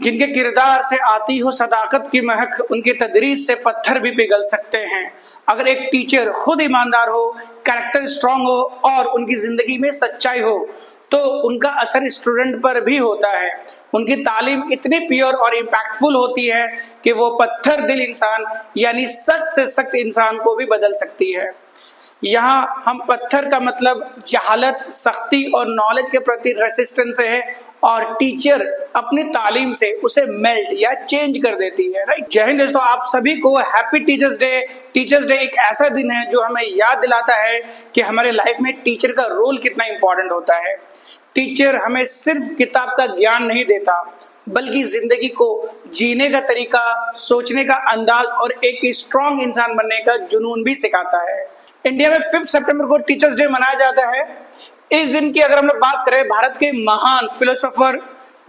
जिनके किरदार से आती हो सदाकत की महक, उनकी तदरीस से पत्थर भी पिघल सकते हैं। अगर एक टीचर खुद ईमानदार हो, कैरेक्टर स्ट्रांग हो और उनकी जिंदगी में सच्चाई हो तो उनका असर स्टूडेंट पर भी होता है। उनकी तालीम इतनी प्योर और इम्पैक्टफुल होती है कि वो पत्थर दिल इंसान यानी सख्त से सख्त इंसान को भी बदल सकती है। यहाँ हम पत्थर का मतलब जहालत, सख्ती और नॉलेज के प्रति रेसिस्टेंस है, और टीचर अपनी तालीम से उसे मेल्ट या चेंज कर देती है। राइट। जय हिंद दोस्तों, आप सभी को happy teachers day. Teachers day एक ऐसा दिन है जो हमें याद दिलाता है कि हमारे लाइफ में टीचर का रोल कितना इंपॉर्टेंट होता है। टीचर हमें सिर्फ किताब का ज्ञान नहीं देता, बल्कि जिंदगी को जीने का तरीका, सोचने का अंदाज और एक स्ट्रॉन्ग इंसान बनने का जुनून भी सिखाता है। इंडिया में 5 सितंबर को टीचर्स डे मनाया जाता है। इस दिन की अगर हम लोग बात करें, भारत के महान फिलोसोफर,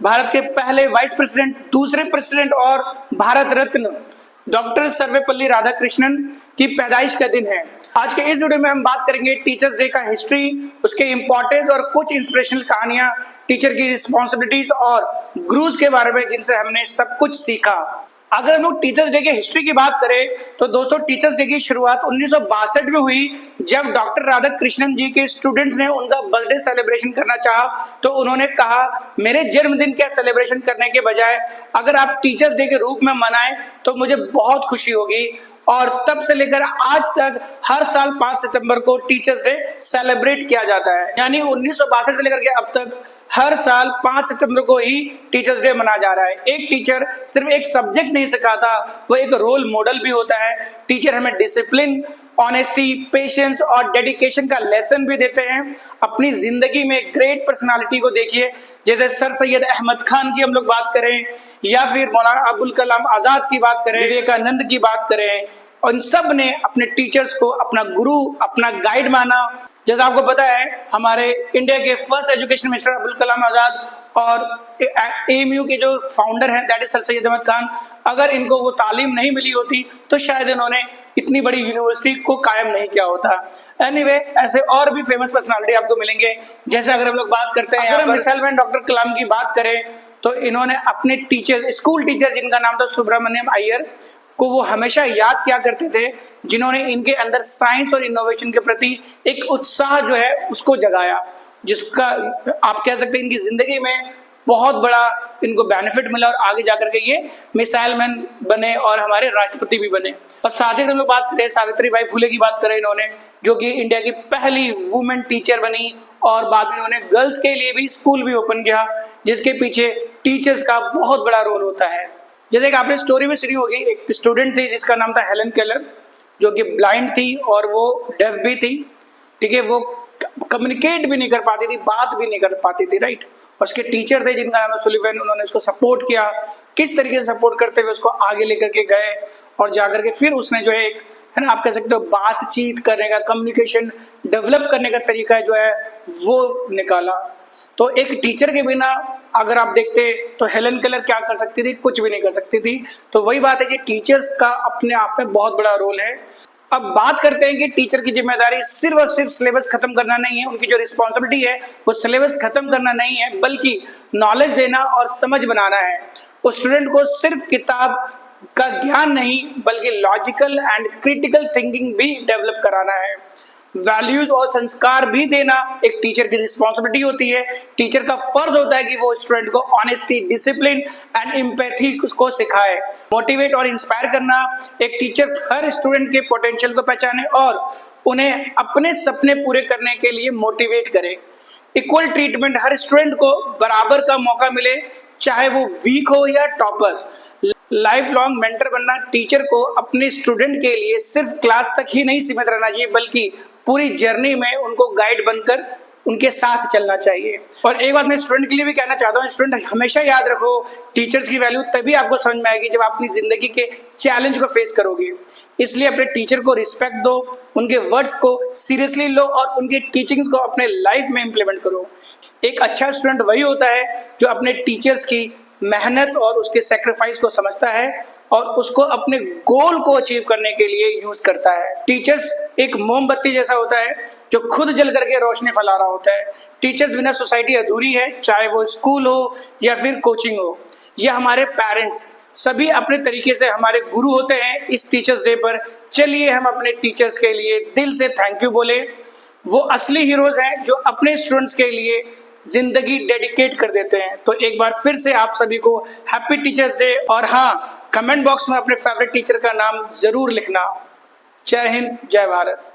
भारत के पहले वाइस प्रेसिडेंट, दूसरे प्रेसिडेंट और भारत रत्न डॉक्टर सर्वपल्ली राधाकृष्णन की पैदाइश का दिन है। आज के इस वीडियो में हम बात करेंगे टीचर्स डे का हिस्ट्री, उसके इंपॉर्टेंस और कुछ इंस्पिरेशनल कहानियां, टीचर की रिस्पॉन्सिबिलिटीज और गुरुज के बारे में जिनसे हमने सब कुछ सीखा। अगर हम लोग टीचर्स डे के हिस्ट्री की बात करें तो दोस्तों, टीचर्स डे की शुरुआत 1962 में हुई, जब डॉक्टर राधाकृष्णन जी के स्टूडेंट्स ने उनका बर्थडे सेलिब्रेशन करना चाहा तो उन्होंने कहा, मेरे जन्मदिन का सेलिब्रेशन करने के बजाय अगर आप टीचर्स डे के रूप में मनाएं तो मुझे बहुत खुशी होगी। और तब से लेकर आज तक हर साल 5 सितंबर को टीचर्स डे सेलिब्रेट किया जाता है। यानी 1962 से लेकर के अब तक हर साल 5 सितंबर को ही टीचर्स डे मनाया जा रहा है। एक टीचर सिर्फ एक सब्जेक्ट नहीं सिखाता, वो एक रोल मॉडल भी होता है। टीचर हमें डिसिप्लिन, ऑनेस्टी, पेशेंस और डेडिकेशन का लेसन भी देते हैं। अपनी जिंदगी में ग्रेट पर्सनालिटी को देखिए, जैसे सर सैयद अहमद खान की हम लोग बात करें, या फिर मौलाना अबुल कलाम आजाद की बात करें, विवेकानंद की बात करें, उन सब ने अपने टीचर्स को अपना गुरु, अपना गाइड माना। जैसा आपको पता है, हमारे इंडिया के first education minister Abul Kalam Azad और एएमयू के जो फाउंडर हैं that is sir Syed Ahmad Khan, अगर इनको वो तालीम नहीं मिली होती तो शायद इन्होंने इतनी बड़ी यूनिवर्सिटी को कायम नहीं किया होता। एनीवे, ऐसे और भी फेमस पर्सनालिटी आपको मिलेंगे। जैसे अगर हम लोग बात करते हैं, अगर हम मिसाल में डॉक्टर कलाम की बात करें तो इन्होंने अपने टीचर, स्कूल टीचर जिनका नाम था सुब्रमण्यम अय्यर, को वो हमेशा याद किया करते थे, जिन्होंने इनके अंदर साइंस और इनोवेशन के प्रति एक उत्साह जो है उसको जगाया, जिसका आप कह सकते हैं इनकी जिंदगी में बहुत बड़ा इनको बेनिफिट मिला और आगे जाकर के ये मिसाइल मैन बने और हमारे राष्ट्रपति भी बने। और साथ ही हम लोग बात करें सावित्रीबाई फुले की बात करें, इन्होंने जो कि इंडिया की पहली वुमेन टीचर बनी और बाद में इन्होंने गर्ल्स के लिए भी स्कूल भी ओपन किया, जिसके पीछे टीचर्स का बहुत बड़ा रोल होता है। जैसे कि आपने स्टोरी में सुनी होगी, एक स्टूडेंट थी जिसका नाम था हेलन केलर, जो कि ब्लाइंड थी और वो डेफ भी थी। ठीक है, वो कम्युनिकेट भी नहीं कर पाती थी, बात भी नहीं कर पाती थी। राइट। और उसके टीचर थे जिनका नाम है सुलिवन, उन्होंने उसको सपोर्ट किया। किस तरीके से सपोर्ट करते हुए उसको आगे लेकर के गए और जाकर के फिर उसने जो है एक, है ना, आप कह सकते हो बातचीत करने का, कम्युनिकेशन डेवलप करने का तरीका जो है वो निकाला। तो एक टीचर के बिना अगर आप देखते तो हेलन केलर क्या कर सकती थी? कुछ भी नहीं कर सकती थी। तो वही बात है कि टीचर्स का अपने आप में बहुत बड़ा रोल है। अब बात करते हैं कि टीचर की जिम्मेदारी सिर्फ और सिर्फ सिलेबस खत्म करना नहीं है। उनकी जो रिस्पॉन्सिबिलिटी है वो सिलेबस खत्म करना नहीं है, बल्कि नॉलेज देना और समझ बनाना है। उस स्टूडेंट को सिर्फ किताब का ज्ञान नहीं, बल्कि लॉजिकल एंड क्रिटिकल थिंकिंग भी डेवलप कराना है। वैल्यूज और संस्कार भी देना एक टीचर की रिस्पॉन्सिबिलिटी होती है। टीचर का फर्ज होता है कि वो स्टूडेंट को ऑनेस्टी, डिसिप्लिन एंड एम्पैथी को सिखाए। मोटिवेट और इंस्पायर करना, एक टीचर हर स्टूडेंट के पोटेंशियल को पहचाने और उन्हें अपने सपने पूरे करने के लिए मोटिवेट करे। इक्वल ट्रीटमेंट, हर स्टूडेंट को बराबर का मौका मिले, चाहे वो वीक हो या टॉपर। लाइफ लॉन्ग मेंटर बनना, टीचर को अपने स्टूडेंट के लिए सिर्फ क्लास तक ही नहीं सीमित रहना चाहिए, बल्कि पूरी जर्नी में उनको गाइड बनकर उनके साथ चलना चाहिए। और एक बात मैं स्टूडेंट के लिए भी कहना चाहता हूँ, स्टूडेंट हमेशा याद रखो, टीचर्स की वैल्यू तभी आपको समझ में आएगी जब आप अपनी जिंदगी के चैलेंज को फेस करोगे। इसलिए अपने टीचर को रिस्पेक्ट दो, उनके वर्ड्स को सीरियसली लो और उनके टीचिंग्स को अपने लाइफ में इम्प्लीमेंट करो। एक अच्छा स्टूडेंट वही होता है जो अपने टीचर्स की मेहनत और उसके सेक्रीफाइस को समझता है और उसको अपने गोल को अचीव करने के लिए यूज करता है। टीचर्स एक मोमबत्ती जैसा होता है जो खुद जल करके रोशनी फैला रहा होता है। टीचर्स बिना सोसाइटी अधूरी है, चाहे वो स्कूल हो या फिर कोचिंग हो। ये हमारे पेरेंट्स सभी अपने तरीके से हमारे गुरु होते हैं। इस टीचर्स डे पर चलिए हम अपने टीचर्स के लिए दिल से थैंक यू बोले। वो असली हीरोज हैं जो अपने स्टूडेंट्स के लिए जिंदगी डेडिकेट कर देते हैं। तो एक बार फिर से आप सभी को हैप्पी टीचर्स डे। और हाँ, कमेंट बॉक्स में अपने फेवरेट टीचर का नाम जरूर लिखना। जय हिंद, जय भारत।